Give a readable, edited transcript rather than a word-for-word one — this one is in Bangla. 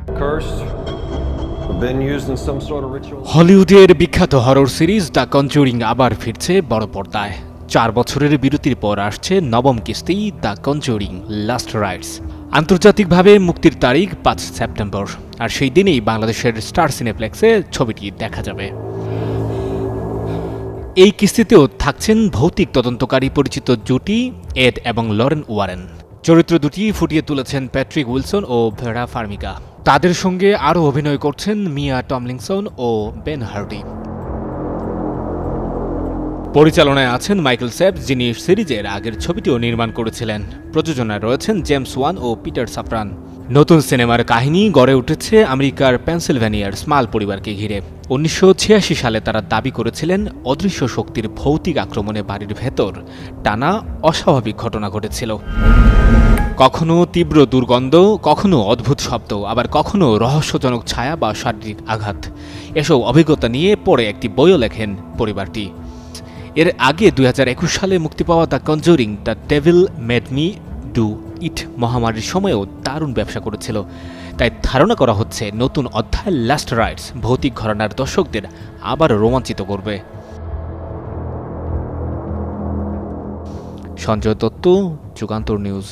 Cursed, been used in some sort of ritual. হলিউডের বিখ্যাত হরর সিরিজ দ্য কনজুরিং আবার ফিরছে বড় পর্দায়। 4 বছরের বিরতির পর আসছে নবম কিস্তি দ্য কনজুরিং লাস্ট রাইটস। আন্তর্জাতিকভাবে মুক্তির তারিখ 5 সেপ্টেম্বর, আর সেই দিনেই বাংলাদেশের স্টার সিনেপ্লেক্সে ছবিটি দেখা যাবে। এই কিস্তিতেও থাকছেন ভৌতিক তদন্তকারী পরিচিত জুটি এড এবং লরেন ওয়ারেন। চরিত্র দুটি ফুটিয়ে তুলেছেন প্যাট্রিক উইলসন ও ভেরা ফার্মিগা। তাদের সঙ্গে আরও অভিনয় করছেন মিয়া টমলিনসন ও বেন হার্ডি। পরিচালনায় আছেন মাইকেল সেপস, যিনি সিরিজের আগের ছবিটিও নির্মাণ করেছিলেন। প্রযোজনায় রয়েছেন জেমস ওয়ান ও পিটার সাফরান। নতুন সিনেমার কাহিনী গড়ে উঠেছে আমেরিকার পেনসিলভেনিয়ার স্মল পরিবারকে ঘিরে। 1986 সালে তারা দাবি করেছিলেন অদৃশ্য শক্তির ভৌতিক আক্রমণে বাড়ির ভেতর টানা অস্বাভাবিক ঘটনা ঘটেছিল। কখনো তীব্র দুর্গন্ধ, কখনো অদ্ভুত শব্দ, আবার কখনো রহস্যজনক ছায়া বা শারীরিক আঘাত। এসব অভিজ্ঞতা নিয়ে পরে একটি বইও লেখেন পরিবারটি। এর আগে 2021 সালে মুক্তি পাওয়া the conjuring the devil made me do it মহামারীর সময়ও দারুণ ব্যবসা করেছিল। তাই ধারণা করা হচ্ছে নতুন অধ্যায় লাস্ট রাইটস ভৌতিক ঘরানার দর্শকদের আবার রোমাঞ্চিত করবে। সঞ্জয় দত্ত, যুগান্তর নিউজ।